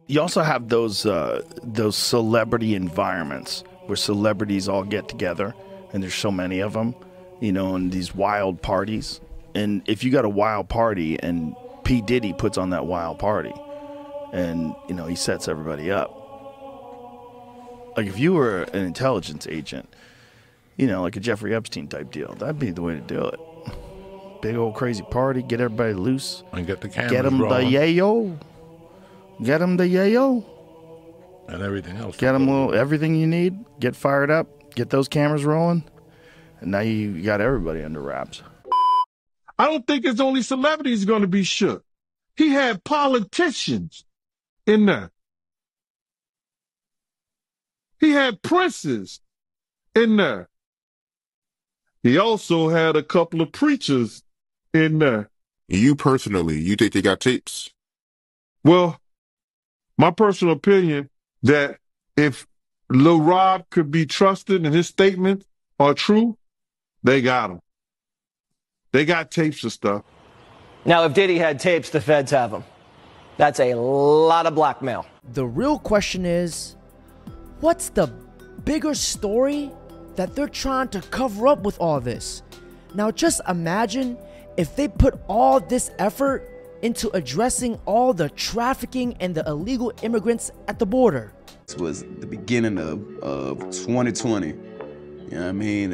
You also have those celebrity environments where celebrities all get together, and there's so many of them, you know, in these wild parties. And if you got a wild party and P Diddy puts on that wild party, and you know he sets everybody up. Like if you were an intelligence agent, you know, like a Jeffrey Epstein type deal, that'd be the way to do it. Big old crazy party, get everybody loose, and get the cameras get them rolling. the yayo, get them the yayo, and everything else. Get them everything you need. Get fired up. Get those cameras rolling, and now you got everybody under wraps. I don't think it's only celebrities going to be shook. He had politicians in there. He had princes in there. He also had a couple of preachers in there. You personally, you think they got tapes? Well, my personal opinion that if Lil Rob could be trusted and his statements are true, they got him. They got tapes and stuff. Now, if Diddy had tapes, the feds have them. That's a lot of blackmail. The real question is, what's the bigger story that they're trying to cover up with all this? Now, just imagine if they put all this effort into addressing all the trafficking and the illegal immigrants at the border. This was the beginning of 2020. You know what I mean?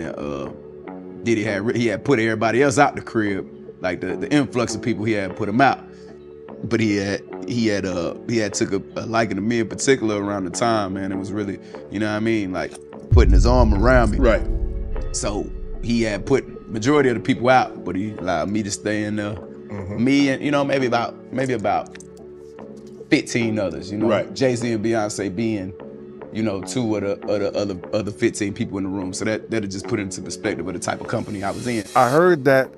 Diddy had put everybody else out the crib, like the influx of people he had put them out. But he had took a liking to me in particular around the time, man. It was really, you know what I mean, like putting his arm around me. Right. So he had put majority of the people out, but he allowed me to stay in there. Me and, you know, maybe about 15 others, you know. Right. Jay-Z and Beyonce being, you know, two of the other 15 people in the room. So that'll just put it into perspective of the type of company I was in. I heard that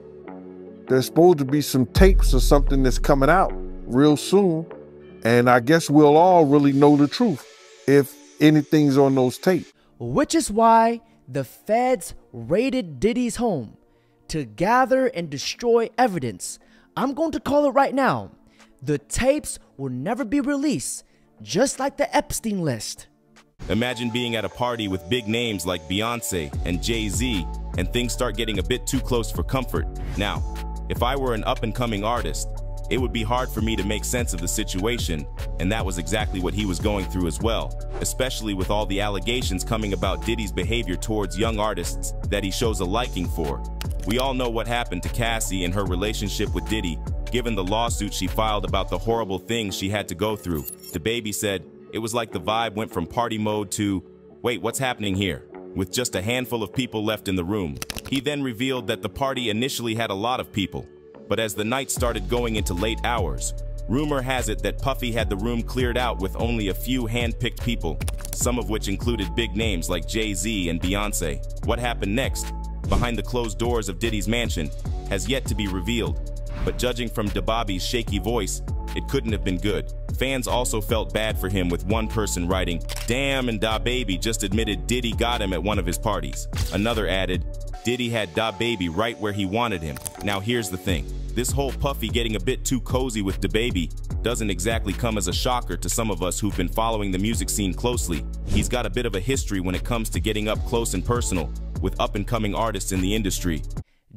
there's supposed to be some tapes or something that's coming out real soon. And I guess we'll all really know the truth if anything's on those tapes. Which is why the feds raided Diddy's home to gather and destroy evidence. I'm going to call it right now. The tapes will never be released, just like the Epstein list. Imagine being at a party with big names like Beyonce and Jay-Z, and things start getting a bit too close for comfort. Now, if I were an up-and-coming artist, it would be hard for me to make sense of the situation, and that was exactly what he was going through as well, especially with all the allegations coming about Diddy's behavior towards young artists that he shows a liking for. We all know what happened to Cassie and her relationship with Diddy, given the lawsuit she filed about the horrible things she had to go through. DaBaby said, "It was like the vibe went from party mode to, wait, what's happening here?" with just a handful of people left in the room. He then revealed that the party initially had a lot of people, but as the night started going into late hours, rumor has it that Puffy had the room cleared out with only a few hand-picked people, some of which included big names like Jay-Z and Beyonce. What happened next, behind the closed doors of Diddy's mansion, has yet to be revealed, but judging from DaBaby's shaky voice, it couldn't have been good. Fans also felt bad for him, with one person writing, "Damn, and DaBaby just admitted Diddy got him at one of his parties." Another added, "Diddy had DaBaby right where he wanted him." Now here's the thing. This whole Puffy getting a bit too cozy with DaBaby doesn't exactly come as a shocker to some of us who've been following the music scene closely. He's got a bit of a history when it comes to getting up close and personal with up-and-coming artists in the industry.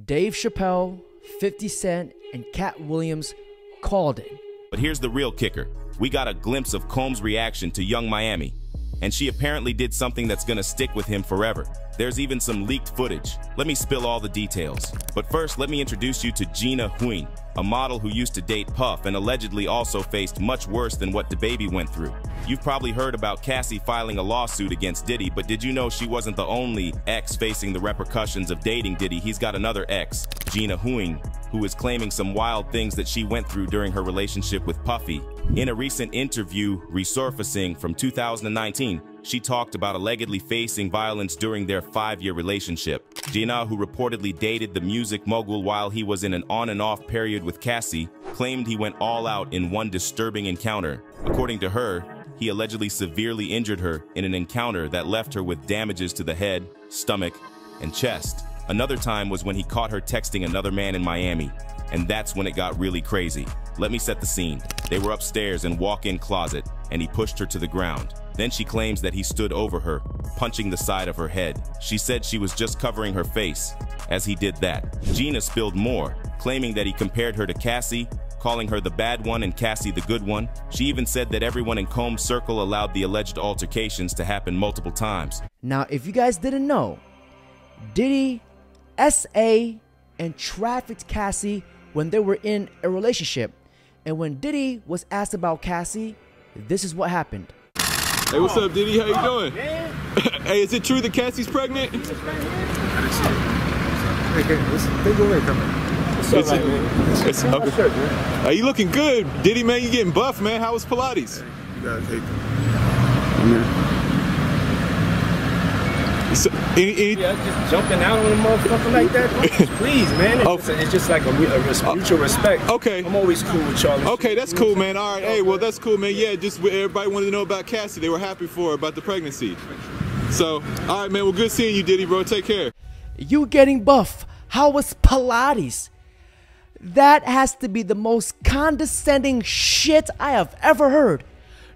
Dave Chappelle, 50 Cent, and Cat Williams called it. But here's the real kicker. We got a glimpse of Combs' reaction to Young Miami, and she apparently did something that's gonna stick with him forever. There's even some leaked footage. Let me spill all the details. But first, let me introduce you to Gina Huyn, a model who used to date Puff and allegedly also faced much worse than what DaBaby went through. You've probably heard about Cassie filing a lawsuit against Diddy, but did you know she wasn't the only ex facing the repercussions of dating Diddy? He's got another ex, Gina Huyn, who is claiming some wild things that she went through during her relationship with Puffy. In a recent interview resurfacing from 2019, she talked about allegedly facing violence during their 5-year relationship. Gina, who reportedly dated the music mogul while he was in an on and off period with Cassie, claimed he went all out in one disturbing encounter. According to her, he allegedly severely injured her in an encounter that left her with damages to the head, stomach, and chest. Another time was when he caught her texting another man in Miami, and that's when it got really crazy. Let me set the scene. They were upstairs in walk-in closet. and he pushed her to the ground. Then she claims that he stood over her, punching the side of her head. She said she was just covering her face as he did that. Gina spilled more, claiming that he compared her to Cassie, calling her the bad one and Cassie the good one. She even said that everyone in Combs' circle allowed the alleged altercations to happen multiple times. Now, if you guys didn't know, Diddy, SA, and trafficked Cassie when they were in a relationship. And when Diddy was asked about Cassie, this is what happened. Hey, what's up, Diddy? How you doing? Hey, is it true that Cassie's pregnant? Hey, take away from it. What's up, man? Are you looking good, Diddy, man? You getting buff, man. How was Pilates? You gotta take them. So, yeah, just jumping out on a motherfucker like that. Please, man. It's just like a mutual respect. Okay. I'm always cool with y'all. Okay, that's cool, man. All right. Hey, well, that's cool, man. Yeah, just everybody wanted to know about Cassie. They were happy for her about the pregnancy. So, all right, man. Well, good seeing you, Diddy, bro. Take care. You getting buff. How was Pilates? That has to be the most condescending shit I have ever heard.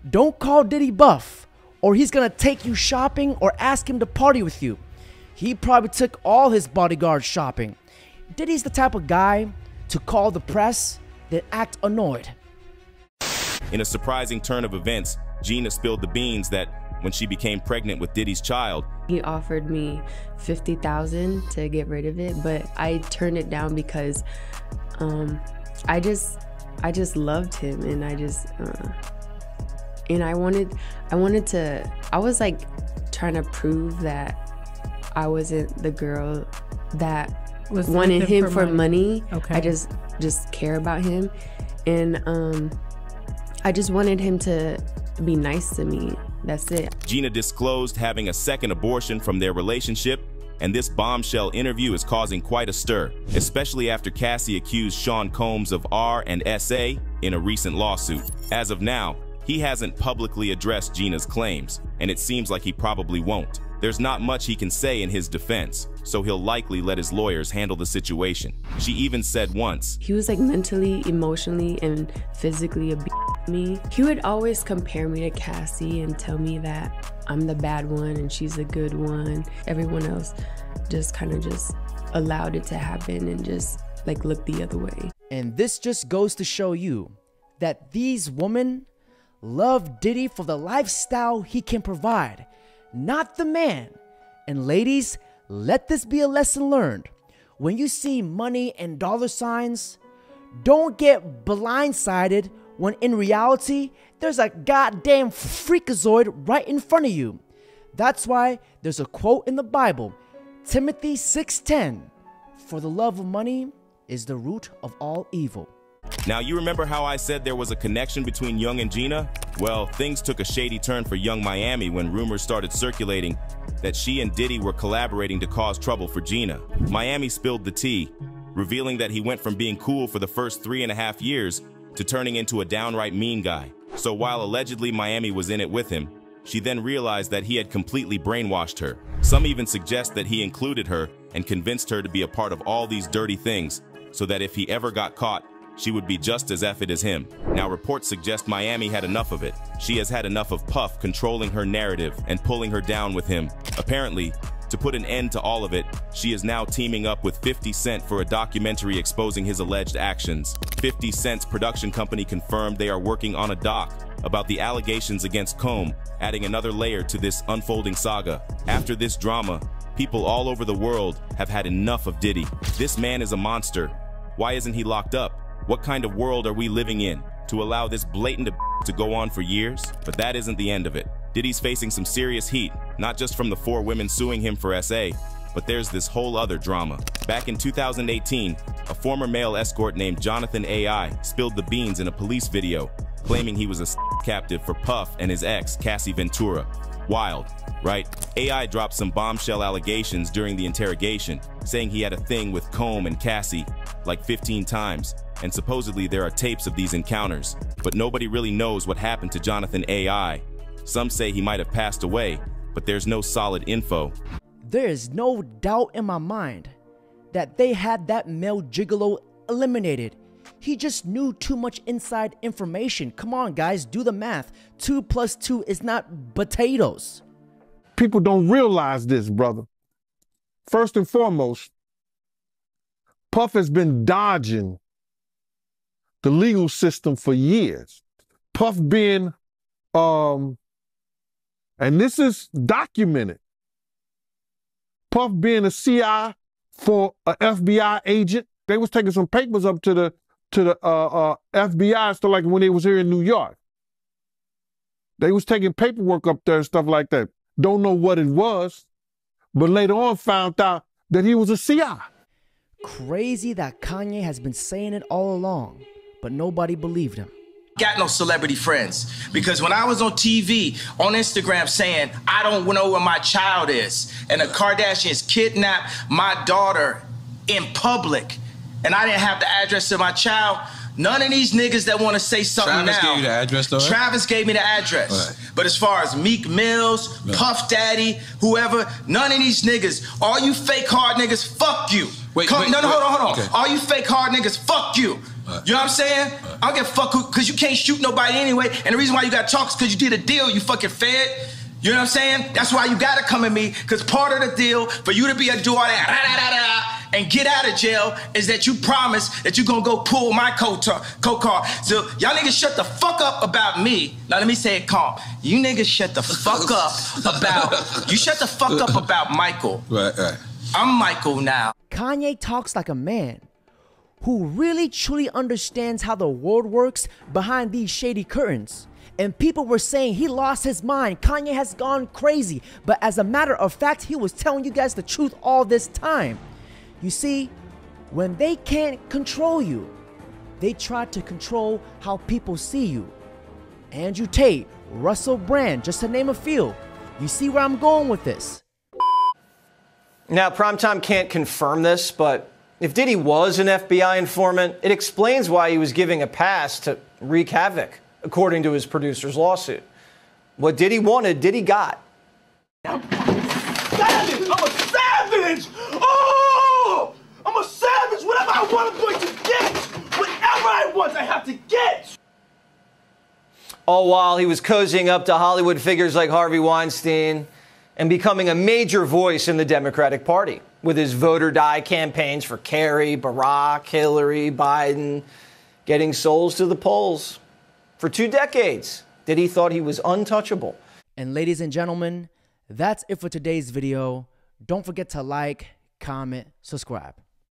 Don't call Diddy buff, or he's gonna take you shopping or ask him to party with you. He probably took all his bodyguards shopping. Diddy's the type of guy to call the press, then act annoyed. In a surprising turn of events, Gina spilled the beans that when she became pregnant with Diddy's child, he offered me $50,000 to get rid of it, but I turned it down because I just loved him, and I was like trying to prove that I wasn't the girl that wanted him for money. Okay. I just care about him, and I just wanted him to be nice to me. That's it. Gina disclosed having a second abortion from their relationship, and this bombshell interview is causing quite a stir, especially after Cassie accused Sean Combs of R and SA in a recent lawsuit. As of now, he hasn't publicly addressed Gina's claims, and it seems like he probably won't. There's not much he can say in his defense, so he'll likely let his lawyers handle the situation. She even said once, he was like mentally, emotionally, and physically abusing me. He would always compare me to Cassie and tell me that I'm the bad one and she's the good one. Everyone else just kind of just allowed it to happen and just like looked the other way. And this just goes to show you that these women love Diddy for the lifestyle he can provide, not the man. And ladies, let this be a lesson learned. When you see money and dollar signs, don't get blindsided when in reality, there's a goddamn freakazoid right in front of you. That's why there's a quote in the Bible, Timothy 6:10, for the love of money is the root of all evil. Now, you remember how I said there was a connection between Young and Gina? Well, things took a shady turn for Young Miami when rumors started circulating that she and Diddy were collaborating to cause trouble for Gina. Miami spilled the tea, revealing that he went from being cool for the first 3.5 years to turning into a downright mean guy. So while allegedly Miami was in it with him, she then realized that he had completely brainwashed her. Some even suggest that he included her and convinced her to be a part of all these dirty things so that if he ever got caught, she would be just as effed as him. Now, reports suggest Miami had enough of it. She has had enough of Puff controlling her narrative and pulling her down with him. Apparently, to put an end to all of it, she is now teaming up with 50 Cent for a documentary exposing his alleged actions. 50 Cent's production company confirmed they are working on a doc about the allegations against Combs, adding another layer to this unfolding saga. After this drama, people all over the world have had enough of Diddy. This man is a monster. Why isn't he locked up? What kind of world are we living in to allow this blatant to go on for years? But that isn't the end of it. Diddy's facing some serious heat, not just from the 4 women suing him for SA, but there's this whole other drama. Back in 2018, a former male escort named Jonathan AI spilled the beans in a police video, claiming he was a captive for Puff and his ex, Cassie Ventura. Wild, right? AI dropped some bombshell allegations during the interrogation, saying he had a thing with Combs and Cassie like 15 times, and supposedly there are tapes of these encounters. But nobody really knows what happened to Jonathan AI. Some say he might have passed away, but there's no solid info. There is no doubt in my mind that they had that male gigolo eliminated. He just knew too much inside information. Come on, guys, do the math. 2 + 2 is not potatoes. People don't realize this, brother. First and foremost, Puff has been dodging the legal system for years. Puff being, and this is documented, Puff being a CI for an FBI agent. They was taking some papers up to the FBI, so like when they was here in New York. They was taking paperwork up there and stuff like that. Don't know what it was, but later on found out that he was a CI. Crazy that Kanye has been saying it all along, but nobody believed him. Got no celebrity friends, because when I was on TV, on Instagram saying, I don't know where my child is, and the Kardashians kidnapped my daughter in public, and I didn't have the address of my child, none of these niggas that want to say something Travis now. Gave you the address, though, right? Travis gave me the address. Right. But as far as Meek Mills, Puff Daddy, whoever, none of these niggas, all you fake hard niggas, fuck you. Hold on. Okay. All you fake hard niggas, fuck you. You know what I'm saying? I don't give a fuck because you can't shoot nobody anyway. And the reason why you got to talk is because you did a deal, you fucking fed. You know what I'm saying? That's why you got to come at me, because part of the deal for you to be able to do all that and get out of jail is that you promise that you're going to go pull my co-car. So y'all niggas shut the fuck up about me. Now let me say it calm. You niggas shut the fuck up about Michael. Right. I'm Michael now. Kanye talks like a man who really truly understands how the world works behind these shady curtains. And people were saying he lost his mind, Kanye has gone crazy. But as a matter of fact, he was telling you guys the truth all this time. You see, when they can't control you, they try to control how people see you. Andrew Tate, Russell Brand, just to name a few. You see where I'm going with this? Now, Primetime can't confirm this, but if Diddy was an FBI informant, it explains why he was giving a pass to wreak havoc, according to his producer's lawsuit. What Diddy wanted, Diddy got. I'm a savage! Oh! I'm a savage! Whatever I want, I'm going to get! Whatever I want, I have to get! All while he was cozying up to Hollywood figures like Harvey Weinstein and becoming a major voice in the Democratic Party with his vote or die campaigns for Kerry, Barack, Hillary, Biden, getting souls to the polls. For 2 decades, Diddy thought he was untouchable. And ladies and gentlemen, that's it for today's video. Don't forget to like, comment, subscribe.